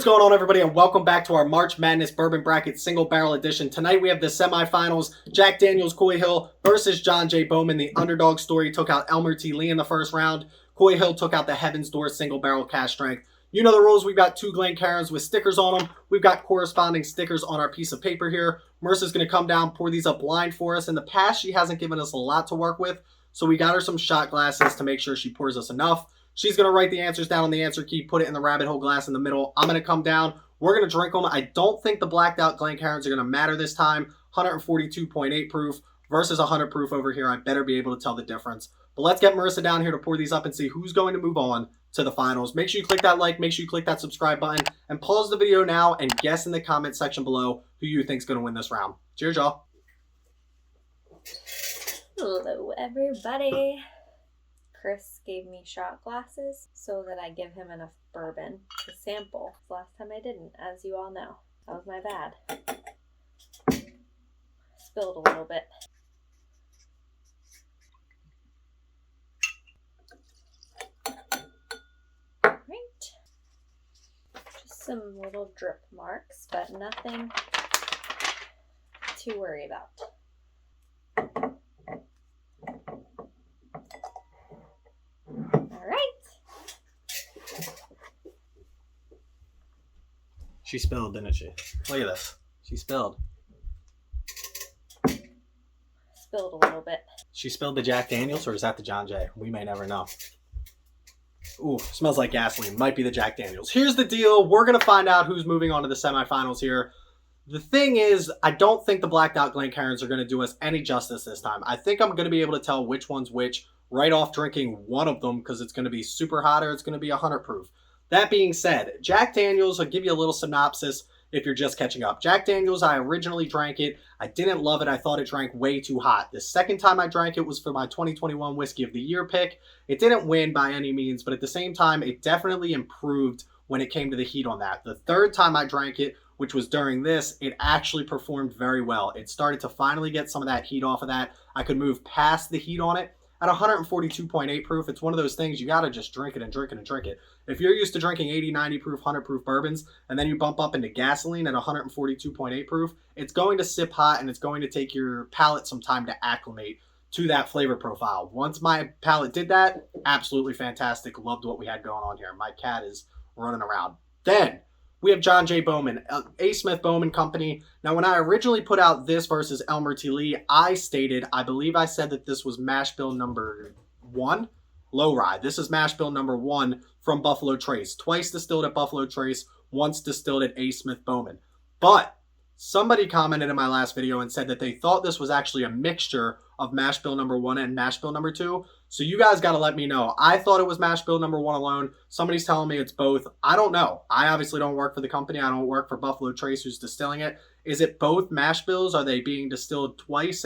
going on, everybody, and welcome back to our March Madness Bourbon Bracket Single Barrel Edition. Tonight we have the semifinals. Jack Daniels Coy Hill versus John J. Bowman. The underdog story took out Elmer T. Lee in the first round. Coy Hill took out the Heaven's Door Single Barrel Cask Strength. You know the rules. We've got two Glencairns with stickers on them. We've got corresponding stickers on our piece of paper here. Mercer's going to come down, pour these up blind for us. In the past, she hasn't given us a lot to work with, so we got her some shot glasses to make sure she pours us enough. She's going to write the answers down on the answer key, put it in the rabbit hole glass in the middle. I'm going to come down. We're going to drink them. I don't think the blacked out Glencairns are going to matter this time. 142.8 proof versus 100 proof over here. I better be able to tell the difference. But let's get Marissa down here to pour these up and see who's going to move on to the finals. Make sure you click that like, make sure you click that subscribe button, and pause the video now and guess in the comment section below who you think is going to win this round. Cheers, y'all. Hello, everybody. Chris gave me shot glasses so that I give him enough bourbon to sample. Last time I didn't, as you all know. That was my bad. Spilled a little bit. Right. Just some little drip marks, but nothing to worry about. She spilled, didn't she? Look at this. She spilled. Spilled a little bit. She spilled the Jack Daniels, or is that the John Jay? We may never know. Ooh, smells like gasoline. Might be the Jack Daniels. Here's the deal. We're going to find out who's moving on to the semifinals here. The thing is, I don't think the blacked out Glencairns are going to do us any justice this time. I think I'm going to be able to tell which one's which right off drinking one of them, because it's going to be super hot or it's going to be 100 proof. That being said, Jack Daniels, I'll give you a little synopsis if you're just catching up. Jack Daniels, I originally drank it. I didn't love it. I thought it drank way too hot. The second time I drank it was for my 2021 Whiskey of the Year pick. It didn't win by any means, but at the same time, it definitely improved when it came to the heat on that. The third time I drank it, which was during this, it actually performed very well. It started to finally get some of that heat off of that. I could move past the heat on it. At 142.8 proof, it's one of those things you got to just drink it and drink it and drink it. If you're used to drinking 80, 90 proof, 100 proof bourbons, and then you bump up into gasoline at 142.8 proof, it's going to sip hot and it's going to take your palate some time to acclimate to that flavor profile. Once my palate did that, absolutely fantastic. Loved what we had going on here. My cat is running around. Then we have John J. Bowman, A. Smith Bowman Company. Now, when I originally put out this versus Elmer T. Lee, I believe I said that this was mash bill number 1, low rye. This is mash bill number 1 from Buffalo Trace. Twice distilled at Buffalo Trace, once distilled at A. Smith Bowman. But somebody commented in my last video and said that they thought this was actually a mixture of mash bill number 1 and mash bill number 2. So you guys got to let me know. I thought it was mash bill number 1 alone. Somebody's telling me it's both. I don't know. I obviously don't work for the company. I don't work for Buffalo Trace, who's distilling it. Is it both mash bills? Are they being distilled twice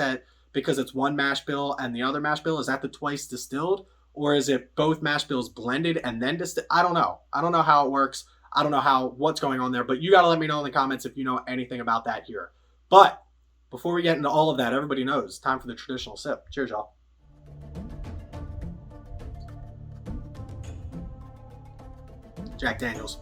because it's one mash bill and the other mash bill? Is that the twice distilled? Or is it both mash bills blended and then distilled? I don't know. I don't know how it works. I don't know what's going on there, but you got to let me know in the comments if you know anything about that here. But before we get into all of that, everybody knows, time for the traditional sip. Cheers, y'all. Jack Daniels.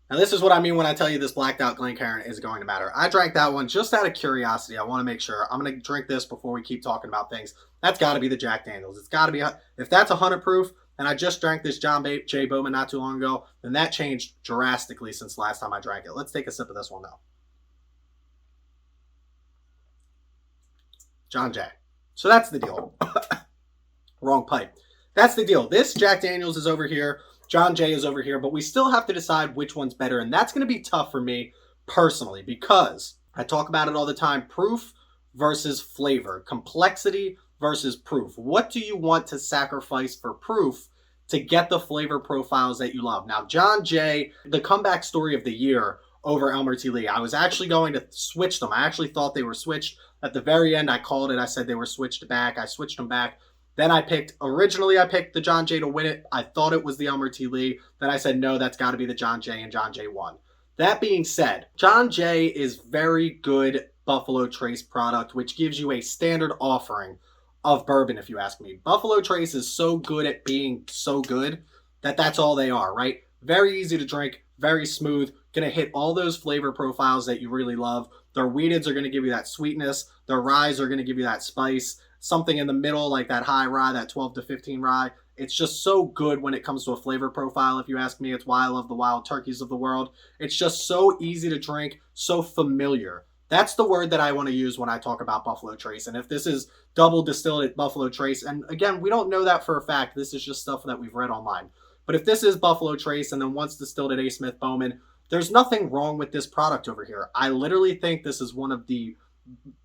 Now, this is what I mean when I tell you this blacked out Glencairn is going to matter. I drank that one just out of curiosity. I want to make sure. I'm going to drink this before we keep talking about things. That's got to be the Jack Daniels. It's got to be, if that's 100 proof, and I just drank this John J. Bowman not too long ago, then that changed drastically since last time I drank it. Let's take a sip of this one now. John J. So that's the deal. Wrong pipe. That's the deal. This Jack Daniels is over here. John J is over here, but we still have to decide which one's better, and that's going to be tough for me personally because I talk about it all the time. Proof versus flavor. Complexity versus proof. What do you want to sacrifice for proof to get the flavor profiles that you love? Now, John J, the comeback story of the year over Elmer T. Lee. I was actually going to switch them. I actually thought they were switched. At the very end, I called it. I said they were switched back. I switched them back. Then originally I picked the John J to win it. I thought it was the Elmer T. Lee. Then I said, no, that's got to be the John J, and John J won. That being said, John J is very good Buffalo Trace product, which gives you a standard offering of bourbon, if you ask me. Buffalo Trace is so good at being so good that that's all they are, right? Very easy to drink, very smooth, Going to hit all those flavor profiles that you really love. Their wheateds are going to give you that sweetness. Their ryes are going to give you that spice. Something in the middle, like that high rye, that 12 to 15 rye. It's just so good when it comes to a flavor profile, if you ask me. It's why I love the Wild Turkeys of the world. It's just so easy to drink, so familiar. That's the word that I want to use when I talk about Buffalo Trace. And if this is double distilled at Buffalo Trace, and again, we don't know that for a fact. This is just stuff that we've read online. But if this is Buffalo Trace and then once distilled at A. Smith Bowman, there's nothing wrong with this product over here. I literally think this is one of the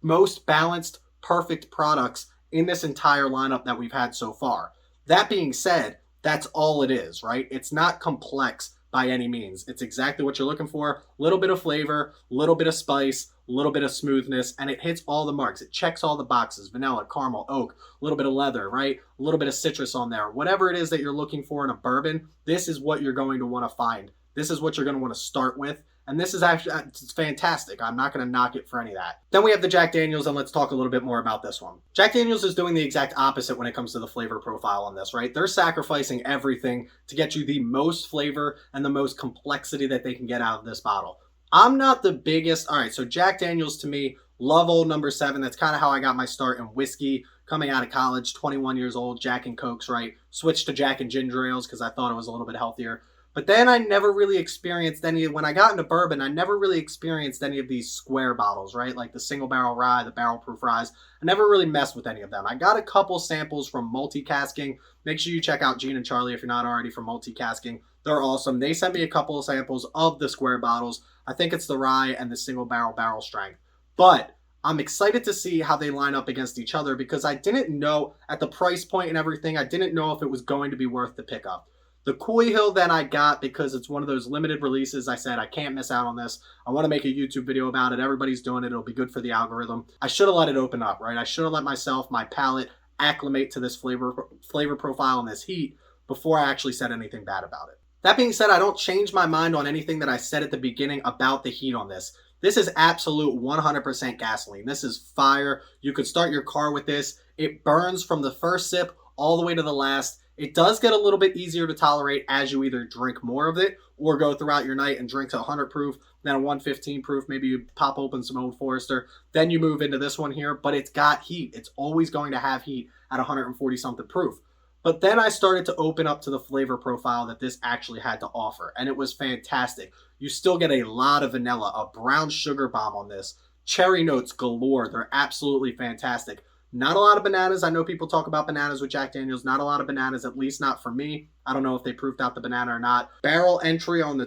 most balanced, perfect products in this entire lineup that we've had so far. That being said, that's all it is, right? It's not complex by any means. It's exactly what you're looking for. A little bit of flavor, a little bit of spice, a little bit of smoothness, and it hits all the marks. It checks all the boxes. Vanilla, caramel, oak, a little bit of leather, right? A little bit of citrus on there. Whatever it is that you're looking for in a bourbon, this is what you're going to want to find. This is what you're going to want to start with. And this is actually, it's fantastic. I'm not going to knock it for any of that. Then we have the Jack Daniels, and let's talk a little bit more about this one. Jack Daniels is doing the exact opposite when it comes to the flavor profile on this, right? They're sacrificing everything to get you the most flavor and the most complexity that they can get out of this bottle. I'm not the biggest, all right, so Jack Daniels to me, love Old Number 7. That's kind of how I got my start in whiskey. Coming out of college, 21 years old, Jack and Cokes, right? Switched to Jack and Ginger Ales because I thought it was a little bit healthier. But then I never really experienced any, when I got into bourbon, I never really experienced any of these square bottles, right? Like the single barrel rye, the barrel proof ryes. I never really messed with any of them. I got a couple samples from Multicasking. Make sure you check out Gene and Charlie if you're not already from Multicasking. They're awesome. They sent me a couple of samples of the square bottles. I think it's the rye and the single barrel strength. But I'm excited to see how they line up against each other because I didn't know at the price point and everything, I didn't know if it was going to be worth the pickup. The Coy Hill that I got because it's one of those limited releases. I said, I can't miss out on this. I want to make a YouTube video about it. Everybody's doing it. It'll be good for the algorithm. I should have let it open up, right? I should have let myself, my palate, acclimate to this flavor profile and this heat before I actually said anything bad about it. That being said, I don't change my mind on anything that I said at the beginning about the heat on this. This is absolute 100% gasoline. This is fire. You could start your car with this. It burns from the first sip all the way to the last. It does get a little bit easier to tolerate as you either drink more of it or go throughout your night and drink to 100 proof, then a 115 proof. Maybe you pop open some Old Forester. Then you move into this one here, but it's got heat. It's always going to have heat at 140 something proof. But then I started to open up to the flavor profile that this actually had to offer, and it was fantastic. You still get a lot of vanilla, a brown sugar bomb on this, cherry notes galore. They're absolutely fantastic. Not a lot of bananas. I know people talk about bananas with Jack Daniels. Not a lot of bananas, at least not for me. I don't know if they proofed out the banana or not. Barrel entry on the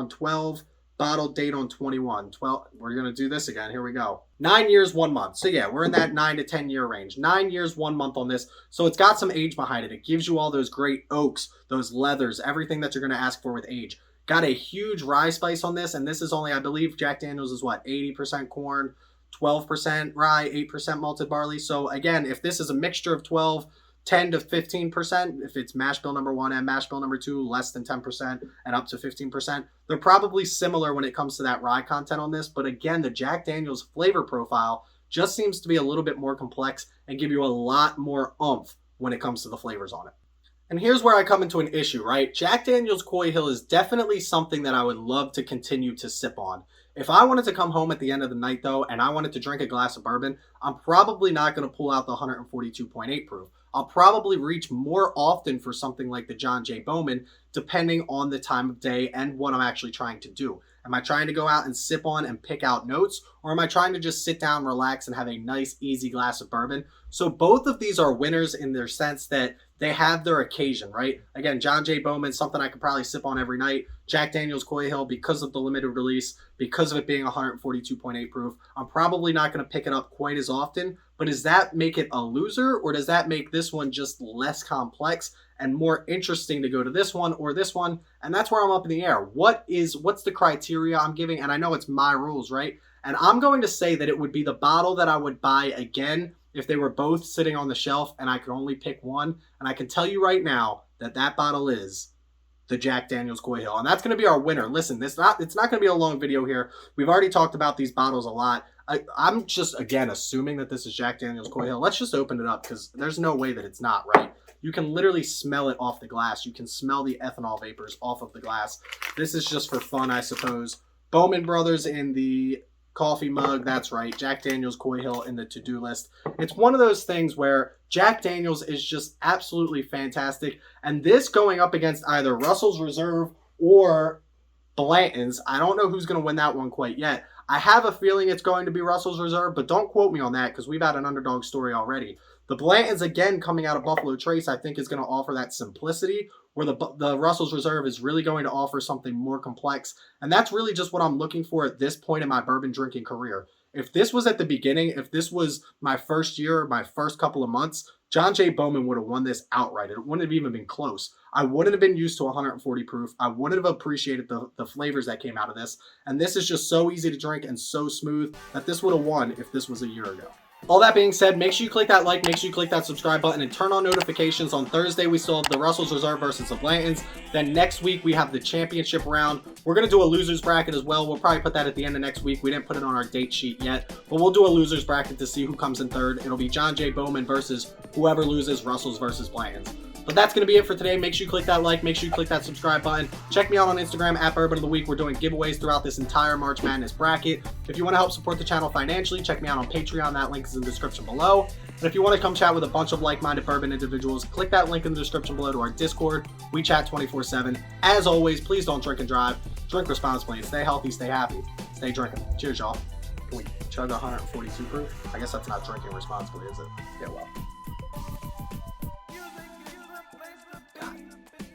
12, bottle date on 21. 12. We're going to do this again. Here we go. 9 years, 1 month. So yeah, we're in that 9 to 10 year range. 9 years, 1 month on this. So it's got some age behind it. It gives you all those great oaks, those leathers, everything that you're going to ask for with age. Got a huge rye spice on this, and this is only, I believe, Jack Daniels is what, 80% corn, 12% rye, 8% malted barley. So again, if this is a mixture of 10 to 15%, if it's mash bill number 1 and mash bill number 2, less than 10% and up to 15%, they're probably similar when it comes to that rye content on this. But again, the Jack Daniels flavor profile just seems to be a little bit more complex and give you a lot more oomph when it comes to the flavors on it. And here's where I come into an issue, right? Jack Daniels Coy Hill is definitely something that I would love to continue to sip on. If I wanted to come home at the end of the night, though, and I wanted to drink a glass of bourbon, I'm probably not going to pull out the 142.8 proof. I'll probably reach more often for something like the John J. Bowman, depending on the time of day and what I'm actually trying to do. Am I trying to go out and sip on and pick out notes, or am I trying to just sit down, relax, and have a nice, easy glass of bourbon? So both of these are winners in their sense that they have their occasion, right? Again, John J. Bowman, something I could probably sip on every night. Jack Daniels Coy Hill, because of the limited release, because of it being 142.8 proof, I'm probably not going to pick it up quite as often. But does that make it a loser, or does that make this one just less complex and more interesting to go to this one or this one? And that's where I'm up in the air. What's the criteria I'm giving? And I know it's my rules, right? And I'm going to say that it would be the bottle that I would buy again if they were both sitting on the shelf and I could only pick one. And I can tell you right now that that bottle is the Jack Daniels Coy Hill. And that's going to be our winner. Listen, it's not going to be a long video here. We've already talked about these bottles a lot. I'm just, again, assuming that this is Jack Daniels Coy Hill. Let's just open it up because there's no way that it's not, right? You can literally smell it off the glass. You can smell the ethanol vapors off of the glass. This is just for fun, I suppose. Bowman Brothers in the coffee mug. That's right. Jack Daniel's Coy Hill in the to-do list. It's one of those things where Jack Daniel's is just absolutely fantastic. And this going up against either Russell's Reserve or Blanton's, I don't know who's going to win that one quite yet. I have a feeling it's going to be Russell's Reserve, but don't quote me on that because we've had an underdog story already. The Blanton's, again, coming out of Buffalo Trace, I think is going to offer that simplicity, where the Russell's Reserve is really going to offer something more complex. And that's really just what I'm looking for at this point in my bourbon drinking career. If this was at the beginning, if this was my first year, my first couple of months, John J. Bowman would have won this outright. It wouldn't have even been close. I wouldn't have been used to 140 proof. I wouldn't have appreciated the flavors that came out of this. And this is just so easy to drink and so smooth that this would have won if this was a year ago. All that being said, make sure you click that like, make sure you click that subscribe button, and turn on notifications. On Thursday, we still have the Russell's Reserve versus the Blantons. Then next week, we have the championship round. We're going to do a loser's bracket as well. We'll probably put that at the end of next week. We didn't put it on our date sheet yet, but we'll do a loser's bracket to see who comes in third. It'll be John J. Bowman versus whoever loses, Russell's versus Blantons. But that's going to be it for today. Make sure you click that like. Make sure you click that subscribe button. Check me out on Instagram at Bourbon of the Week. We're doing giveaways throughout this entire March Madness bracket. If you want to help support the channel financially, check me out on Patreon. That link is in the description below. And if you want to come chat with a bunch of like-minded bourbon individuals, click that link in the description below to our Discord. We chat 24/7. As always, please don't drink and drive. Drink responsibly and stay healthy, stay happy, stay drinking. Cheers, y'all. Can we chug 142 proof? I guess that's not drinking responsibly, is it? Yeah, well. God,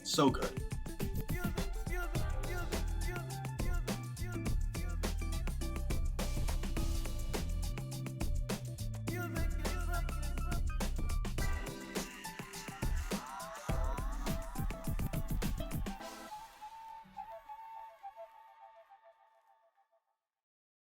so good.